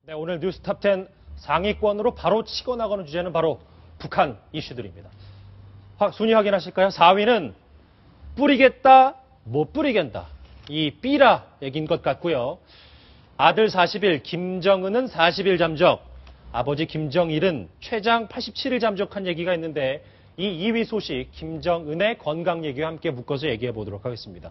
네, 오늘 뉴스탑10 상위권으로 바로 치고 나가는 주제는 바로 북한 이슈들입니다. 순위 확인하실까요? 4위는 뿌리겠다, 못 뿌리겠다. 이 삐라 얘기인 것 같고요. 아들 40일, 김정은은 40일 잠적, 아버지 김정일은 최장 87일 잠적한 얘기가 있는데 이 2위 소식 김정은의 건강 얘기와 함께 묶어서 얘기해 보도록 하겠습니다.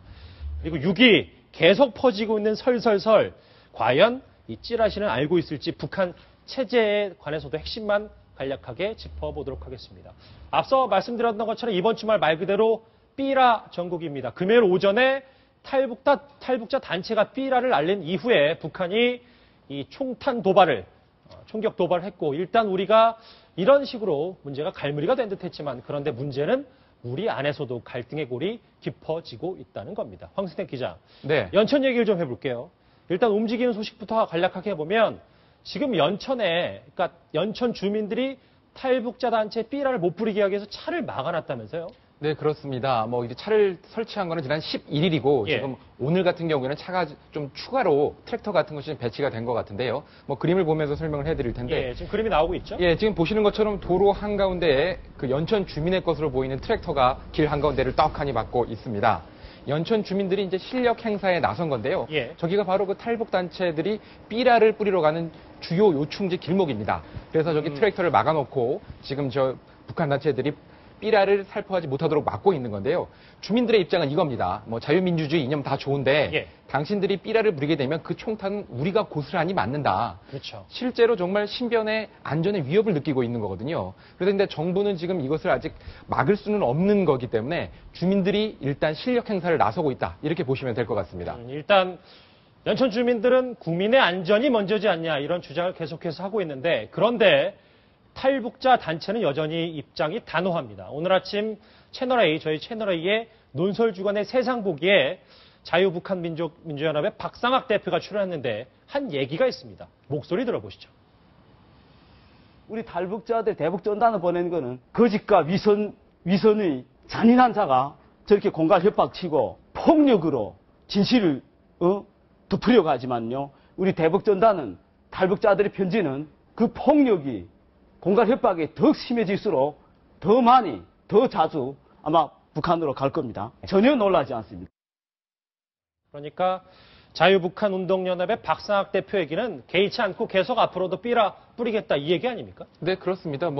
그리고 6위 계속 퍼지고 있는 설설설. 과연 이 찌라시는 알고 있을지 북한 체제에 관해서도 핵심만 간략하게 짚어보도록 하겠습니다. 앞서 말씀드렸던 것처럼 이번 주말 말 그대로 삐라 전국입니다. 금요일 오전에 탈북자 단체가 삐라를 알린 이후에 북한이 이 총탄 도발을, 총격 도발을 했고 일단 우리가 이런 식으로 문제가 갈무리가 된 듯했지만 그런데 문제는 우리 안에서도 갈등의 골이 깊어지고 있다는 겁니다. 황승택 기자, 네. 연천 얘기를 좀 해볼게요. 일단 움직이는 소식부터 간략하게 해보면 지금 연천에, 그러니까 연천 주민들이 탈북자 단체 삐라를 못 부리게 하기 위해서 차를 막아놨다면서요? 네, 그렇습니다. 이제 차를 설치한 거는 지난 11일이고, 예. 지금 오늘 같은 경우에는 차가 좀 추가로 트랙터 같은 것이 배치가 된 것 같은데요. 그림을 보면서 설명을 해드릴 텐데. 예, 지금 그림이 나오고 있죠? 예, 지금 보시는 것처럼 도로 한가운데에 그 연천 주민의 것으로 보이는 트랙터가 길 한가운데를 떡하니 막고 있습니다. 연천 주민들이 이제 실력 행사에 나선 건데요. 예. 저기가 바로 그 탈북단체들이 삐라를 뿌리러 가는 주요 요충지 길목입니다. 그래서 저기 트랙터를 막아놓고 지금 저 북한 단체들이 삐라를 살포하지 못하도록 막고 있는 건데요. 주민들의 입장은 이겁니다. 자유민주주의 이념 다 좋은데 예. 당신들이 삐라를 부리게 되면 그 총탄은 우리가 고스란히 맞는다. 그렇죠. 실제로 정말 신변의 안전의 위협을 느끼고 있는 거거든요. 그런데 정부는 지금 이것을 아직 막을 수는 없는 거기 때문에 주민들이 일단 실력 행사를 나서고 있다. 이렇게 보시면 될 것 같습니다. 일단 연천 주민들은 국민의 안전이 먼저지 않냐 이런 주장을 계속해서 하고 있는데 그런데 탈북자 단체는 여전히 입장이 단호합니다. 오늘 아침 채널A, 저희 채널A의 논설주간의 세상 보기에 자유북한민주연합의 박상학 대표가 출연했는데 한 얘기가 있습니다. 목소리 들어보시죠. 우리 탈북자들 대북전단을 보내는 거는 거짓과 위선의 잔인한 자가 저렇게 공갈 협박치고 폭력으로 진실을 덮으려고 하지만요. 우리 대북전단은 탈북자들의 편지는 그 폭력이 공갈 협박이 더 심해질수록 더 많이, 더 자주 아마 북한으로 갈 겁니다. 전혀 놀라지 않습니다. 그러니까 자유북한운동연합의 박상학 대표 얘기는 개의치 않고 계속 앞으로도 삐라 뿌리겠다 이 얘기 아닙니까? 네, 그렇습니다.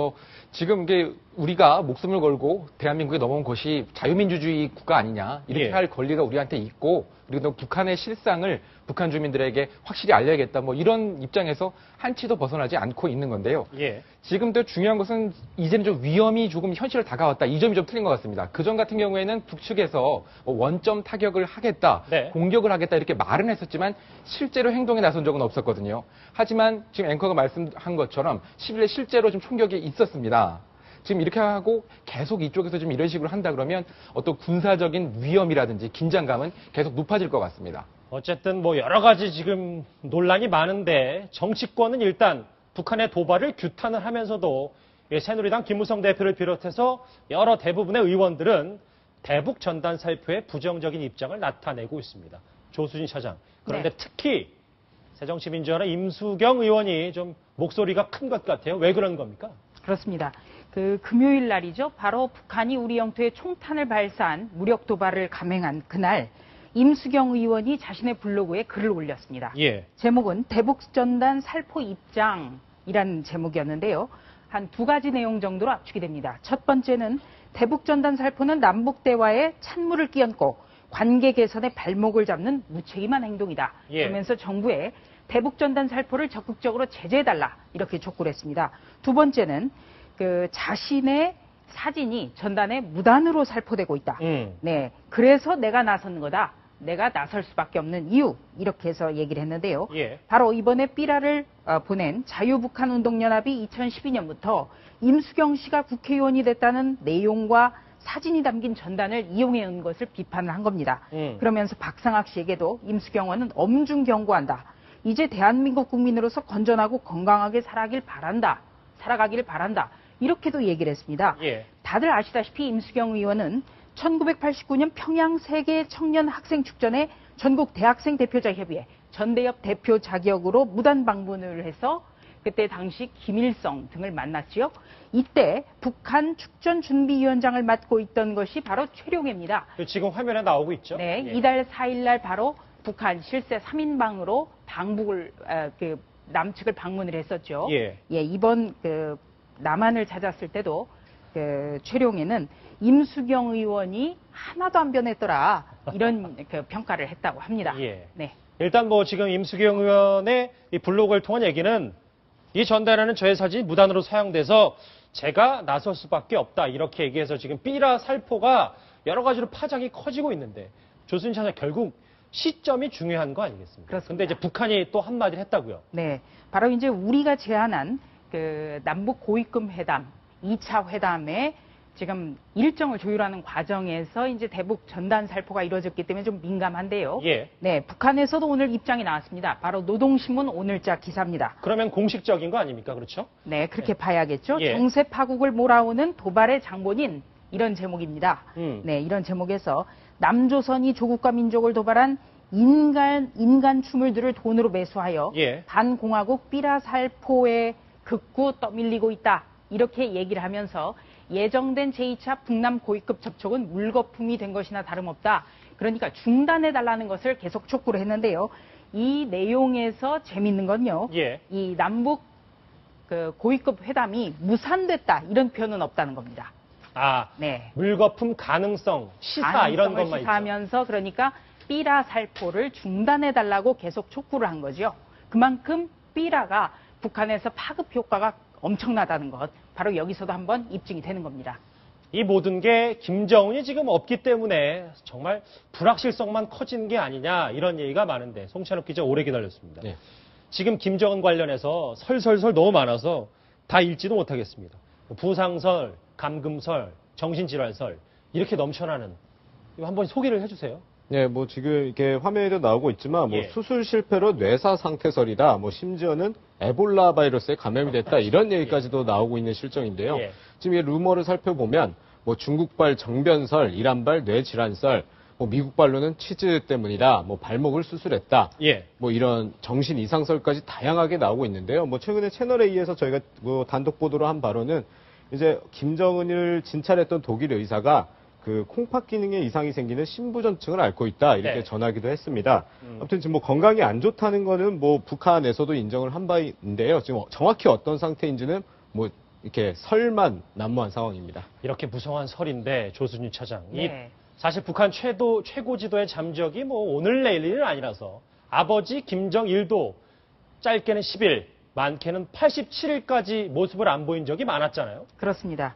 지금 이게 우리가 목숨을 걸고 대한민국에 넘어온 것이 자유민주주의 국가 아니냐 이렇게 예. 할 권리가 우리한테 있고 그리고 북한의 실상을 북한 주민들에게 확실히 알려야겠다. 이런 입장에서 한치도 벗어나지 않고 있는 건데요. 예. 지금도 중요한 것은 이제는 좀 위험이 조금 현실로 다가왔다. 이 점이 좀 틀린 것 같습니다. 그전 같은 경우에는 북측에서 원점 타격을 하겠다, 네. 공격을 하겠다 이렇게 말은 했었지만 실제로 행동에 나선 적은 없었거든요. 하지만 지금 앵커가 말씀한 것처럼 10일에 실제로 좀 총격이 있었습니다. 지금 이렇게 하고 계속 이쪽에서 좀 이런 식으로 한다 그러면 어떤 군사적인 위험이라든지 긴장감은 계속 높아질 것 같습니다. 어쨌든 여러 가지 지금 논란이 많은데 정치권은 일단 북한의 도발을 규탄을 하면서도 새누리당 김무성 대표를 비롯해서 여러 대부분의 의원들은 대북 전단 살포에 부정적인 입장을 나타내고 있습니다. 조수진 차장. 그런데 네. 특히 새정치민주연합 임수경 의원이 좀 목소리가 큰 것 같아요. 왜 그런 겁니까? 그렇습니다. 금요일 날이죠. 바로 북한이 우리 영토에 총탄을 발사한 무력 도발을 감행한 그날 임수경 의원이 자신의 블로그에 글을 올렸습니다. 예. 제목은 대북전단 살포 입장이라는 제목이었는데요. 한 두 가지 내용 정도로 압축이 됩니다. 첫 번째는 대북전단 살포는 남북대화에 찬물을 끼얹고 관계 개선의 발목을 잡는 무책임한 행동이다. 예. 그러면서 정부에 대북전단 살포를 적극적으로 제재해달라 이렇게 촉구를 했습니다. 두 번째는 자신의 사진이 전단에 무단으로 살포되고 있다. 네, 그래서 내가 나서는 거다. 내가 나설 수밖에 없는 이유 이렇게 해서 얘기를 했는데요. 예. 바로 이번에 삐라를 보낸 자유북한운동연합이 2012년부터 임수경 씨가 국회의원이 됐다는 내용과 사진이 담긴 전단을 이용해 온 것을 비판을 한 겁니다. 그러면서 박상학 씨에게도 임수경 의원은 엄중 경고한다. 이제 대한민국 국민으로서 건전하고 건강하게 살아가길 바란다. 이렇게도 얘기를 했습니다. 예. 다들 아시다시피 임수경 의원은 1989년 평양 세계 청년 학생 축전의 전국 대학생 대표자 협의회 전대협 대표 자격으로 무단 방문을 해서 그때 당시 김일성 등을 만났지요. 이때 북한 축전준비위원장을 맡고 있던 것이 바로 최룡해입니다. 지금 화면에 나오고 있죠. 네, 예. 이달 4일 날 바로 북한 실세 3인방으로 방북을 남측을 방문을 했었죠. 예. 이번 남한을 찾았을 때도 최룡해는 임수경 의원이 하나도 안 변했더라 이런 평가를 했다고 합니다. 예. 네. 일단 뭐 지금 임수경 의원의 이 블로그를 통한 얘기는 이 전달하는 저의 사진이 무단으로 사용돼서 제가 나설 수밖에 없다 이렇게 얘기해서 지금 삐라 살포가 여러 가지로 파장이 커지고 있는데 조순신 차장 결국 시점이 중요한 거 아니겠습니까? 그렇습니다. 근데 이제 북한이 또 한마디를 했다고요. 네. 바로 이제 우리가 제안한 남북 고위급 회담 2차 회담에 지금 일정을 조율하는 과정에서 이제 대북 전단 살포가 이루어졌기 때문에 좀 민감한데요. 예. 네, 북한에서도 오늘 입장이 나왔습니다. 바로 노동신문 오늘자 기사입니다. 그러면 공식적인 거 아닙니까? 그렇죠? 네, 그렇게 봐야겠죠. 예. 정세 파국을 몰아오는 도발의 장본인 이런 제목입니다. 음. 네, 이런 제목에서 남조선이 조국과 민족을 도발한 인간 추물들을 돈으로 매수하여 예. 반공화국 삐라살포에 극구 떠밀리고 있다. 이렇게 얘기를 하면서 예정된 제2차 북남 고위급 접촉은 물거품이 된 것이나 다름없다. 그러니까 중단해달라는 것을 계속 촉구를 했는데요. 이 내용에서 재밌는 건요. 예. 이 남북 고위급 회담이 무산됐다. 이런 표현은 없다는 겁니다. 아, 네. 물거품 가능성, 시사 이런 것만 있죠. 시사하면서 그러니까 삐라 살포를 중단해달라고 계속 촉구를 한 거죠. 그만큼 삐라가 북한에서 파급 효과가 엄청나다는 것, 바로 여기서도 한번 입증이 되는 겁니다. 이 모든 게 김정은이 지금 없기 때문에 정말 불확실성만 커진 게 아니냐 이런 얘기가 많은데 송찬욱 기자 오래 기다렸습니다. 네. 지금 김정은 관련해서 설설설 너무 많아서 다 읽지도 못하겠습니다. 부상설, 감금설, 정신질환설 이렇게 넘쳐나는 이거 한번 소개를 해주세요. 네, 뭐 지금 이렇게 화면에도 나오고 있지만 뭐 예. 수술 실패로 뇌사 상태설이다. 뭐 심지어는 에볼라 바이러스에 감염이 됐다. 이런 얘기까지도 나오고 있는 실정인데요. 예. 지금 이 루머를 살펴보면 뭐 중국발 정변설, 이란발 뇌질환설, 뭐 미국발로는 치즈 때문이다. 뭐 발목을 수술했다. 예. 뭐 이런 정신 이상설까지 다양하게 나오고 있는데요. 뭐 최근에 채널A에서 저희가 뭐 단독 보도로 한 바로는 이제 김정은을 진찰했던 독일 의사가 그 콩팥 기능에 이상이 생기는 신부전증을 앓고 있다 이렇게 네. 전하기도 했습니다. 아무튼 지금 뭐 건강이 안 좋다는 거는 뭐 북한에서도 인정을 한 바인데요. 지금 정확히 어떤 상태인지는 뭐 이렇게 설만 난무한 상황입니다. 이렇게 무성한 설인데 조순신 차장. 네. 사실 북한 최고 지도의 잠적이 뭐 오늘 내일 일은 아니라서 아버지 김정일도 짧게는 10일, 많게는 87일까지 모습을 안 보인 적이 많았잖아요. 그렇습니다.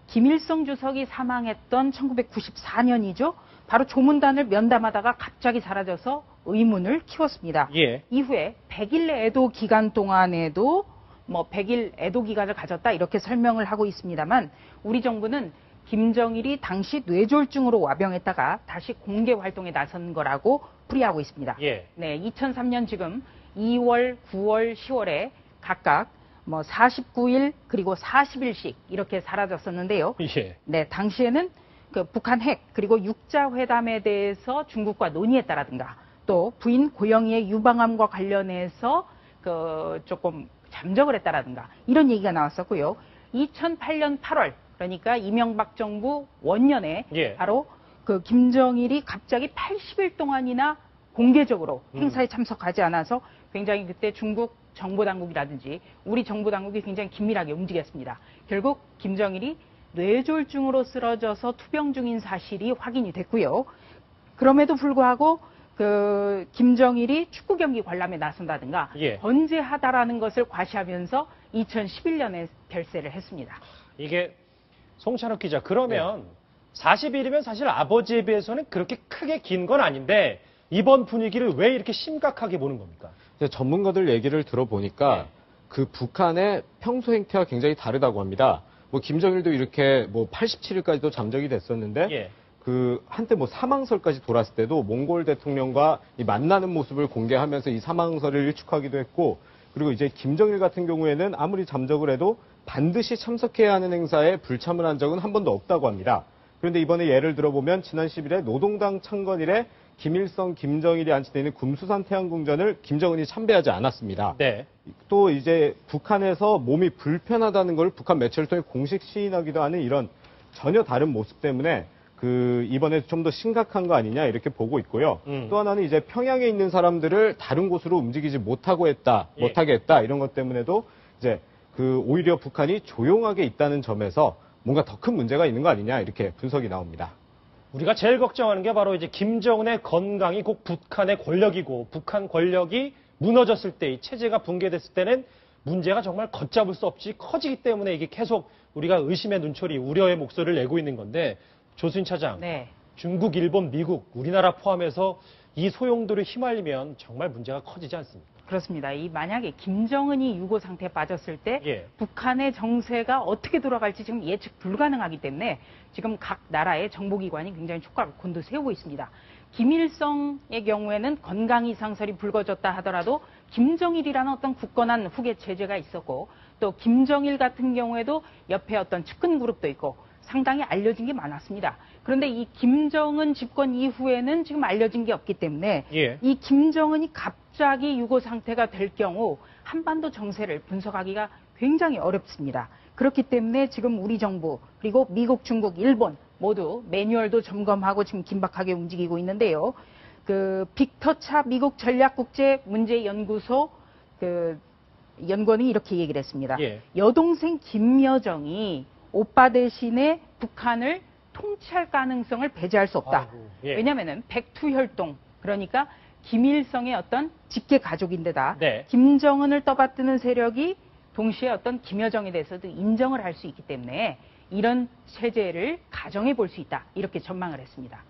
김일성 주석이 사망했던 1994년이죠. 바로 조문단을 면담하다가 갑자기 사라져서 의문을 키웠습니다. 예. 이후에 100일 애도 기간 동안에도 뭐 100일 애도 기간을 가졌다 이렇게 설명을 하고 있습니다만 우리 정부는 김정일이 당시 뇌졸중으로 와병했다가 다시 공개 활동에 나선 거라고 풀이하고 있습니다. 예. 네, 2003년 지금 2월, 9월, 10월에 각각 뭐 49일 그리고 40일씩 이렇게 사라졌었는데요. 예. 네, 당시에는 그 북한 핵 그리고 육자 회담에 대해서 중국과 논의했다라든가 또 부인 고영희의 유방암과 관련해서 그 조금 잠적을 했다라든가 이런 얘기가 나왔었고요. 2008년 8월 그러니까 이명박 정부 원년에 예. 바로 그 김정일이 갑자기 80일 동안이나 공개적으로 행사에 참석하지 않아서 굉장히 그때 중국 정보당국이라든지 우리 정보당국이 굉장히 긴밀하게 움직였습니다. 결국 김정일이 뇌졸중으로 쓰러져서 투병 중인 사실이 확인이 됐고요. 그럼에도 불구하고 그 김정일이 축구 경기 관람에 나선다든가 예. 번제하다라는 것을 과시하면서 2011년에 별세를 했습니다. 이게 송찬욱 기자 그러면 40일이면 사실 아버지에 비해서는 그렇게 크게 긴 건 아닌데 이번 분위기를 왜 이렇게 심각하게 보는 겁니까? 이제 전문가들 얘기를 들어보니까 네. 그 북한의 평소 행태와 굉장히 다르다고 합니다. 뭐 김정일도 이렇게 뭐 87일까지도 잠적이 됐었는데 예. 그 한때 뭐 사망설까지 돌았을 때도 몽골 대통령과 이 만나는 모습을 공개하면서 이 사망설을 일축하기도 했고 그리고 이제 김정일 같은 경우에는 아무리 잠적을 해도 반드시 참석해야 하는 행사에 불참을 한 적은 한 번도 없다고 합니다. 그런데 이번에 예를 들어보면 지난 10일에 노동당 창건일에 김일성, 김정일이 안치되어 있는 금수산 태양궁전을 김정은이 참배하지 않았습니다. 네. 또 이제 북한에서 몸이 불편하다는 걸 북한 매체를 통해 공식 시인하기도 하는 이런 전혀 다른 모습 때문에 이번에 좀 더 심각한 거 아니냐 이렇게 보고 있고요. 또 하나는 이제 평양에 있는 사람들을 다른 곳으로 움직이지 못하게 했다 이런 것 때문에도 이제 오히려 북한이 조용하게 있다는 점에서 뭔가 더 큰 문제가 있는 거 아니냐 이렇게 분석이 나옵니다. 우리가 제일 걱정하는 게 바로 이제 김정은의 건강이 곧 북한의 권력이고 북한 권력이 무너졌을 때 이 체제가 붕괴됐을 때는 문제가 정말 걷잡을 수 없이 커지기 때문에 이게 계속 우리가 의심의 눈초리, 우려의 목소리를 내고 있는 건데 조수진 차장, 네. 중국, 일본, 미국, 우리나라 포함해서 이 소용돌이 휘말리면 정말 문제가 커지지 않습니까? 그렇습니다. 만약에 김정은이 유고 상태에 빠졌을 때 예. 북한의 정세가 어떻게 돌아갈지 지금 예측 불가능하기 때문에 지금 각 나라의 정보기관이 굉장히 촉각을 곤두세우고 있습니다. 김일성의 경우에는 건강 이상설이 불거졌다 하더라도 김정일이라는 어떤 굳건한 후계 체제가 있었고 또 김정일 같은 경우에도 옆에 어떤 측근 그룹도 있고 상당히 알려진 게 많았습니다. 그런데 이 김정은 집권 이후에는 지금 알려진 게 없기 때문에 예. 이 김정은이 갑자기 유고 상태가 될 경우 한반도 정세를 분석하기가 굉장히 어렵습니다. 그렇기 때문에 지금 우리 정부 그리고 미국, 중국, 일본 모두 매뉴얼도 점검하고 지금 긴박하게 움직이고 있는데요. 빅터차 미국 전략국제문제연구소 연구원이 이렇게 얘기를 했습니다. 예. 여동생 김여정이 오빠 대신에 북한을 통치할 가능성을 배제할 수 없다. 아이고, 예. 왜냐하면 백투혈동 그러니까 김일성의 어떤 직계 가족인데다 네. 김정은을 떠받드는 세력이 동시에 어떤 김여정에 대해서도 인정을 할 수 있기 때문에 이런 체제를 가정해 볼 수 있다. 이렇게 전망을 했습니다.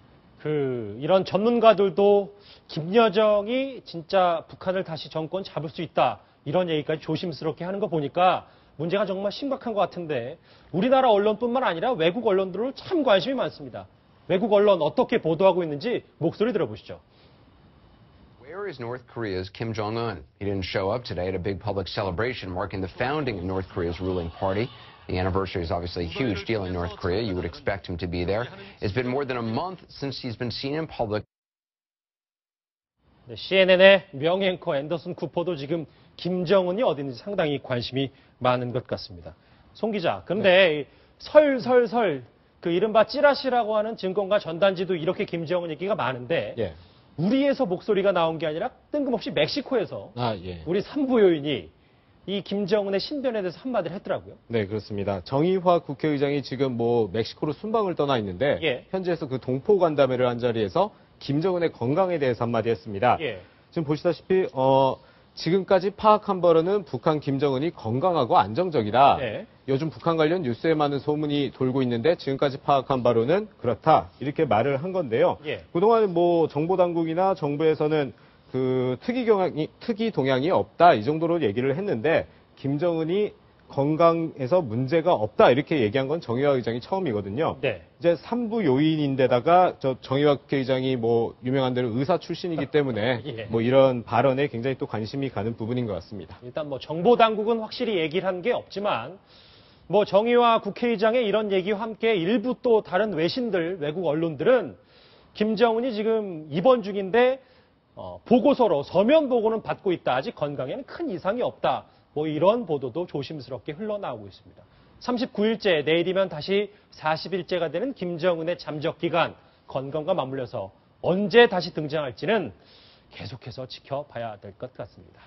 이런 전문가들도 김여정이 진짜 북한을 다시 정권 잡을 수 있다. 이런 얘기까지 조심스럽게 하는 거 보니까 문제가 정말 심각한 것 같은데 우리나라 언론뿐만 아니라 외국 언론들은 참 관심이 많습니다. 외국 언론 어떻게 보도하고 있는지 목소리 들어보시죠. Where is North Korea's Kim Jong-un? He didn't show up today at a big public celebration marking the founding of North Korea's ruling party. The anniversary is obviously a huge deal in North Korea. You would expect him to be there. It's been more than a month since he's been seen in public. 네, CNN의 명앵커 앤더슨 쿠퍼도 지금 김정은이 어딘지 상당히 관심이 많은 것 같습니다. 송 기자, 그런데 설설설 이른바 찌라시라고 하는 증권가 전단지도 이렇게 김정은 얘기가 많은데 예. 우리에서 목소리가 나온 게 아니라 뜬금없이 멕시코에서 예. 우리 산부요인이 이 김정은의 신변에 대해서 한마디를 했더라고요. 네, 그렇습니다. 정의화 국회의장이 지금 멕시코로 순방을 떠나 있는데 예. 현지에서 동포 간담회를 한 자리에서 김정은의 건강에 대해서 한마디 했습니다. 예. 지금 보시다시피 지금까지 파악한 바로는 북한 김정은이 건강하고 안정적이다. 네. 요즘 북한 관련 뉴스에 많은 소문이 돌고 있는데 지금까지 파악한 바로는 그렇다. 이렇게 말을 한 건데요. 예. 그동안 정보당국이나 정부에서는 특이 동향이 없다. 이 정도로 얘기를 했는데 김정은이 건강에서 문제가 없다. 이렇게 얘기한 건 정의화 의장이 처음이거든요. 네. 이제 3부 요인인데다가 정의화 국회의장이 유명한 대로 의사 출신이기 때문에 예. 이런 발언에 굉장히 또 관심이 가는 부분인 것 같습니다. 일단 정보 당국은 확실히 얘기를 한 게 없지만 정의화 국회의장의 이런 얘기와 함께 일부 또 다른 외신들, 외국 언론들은 김정은이 지금 입원 중인데 보고서로 서면 보고는 받고 있다. 아직 건강에는 큰 이상이 없다. 이런 보도도 조심스럽게 흘러나오고 있습니다. 39일째, 내일이면 다시 40일째가 되는 김정은의 잠적 기간, 건강과 맞물려서 언제 다시 등장할지는 계속해서 지켜봐야 될 것 같습니다.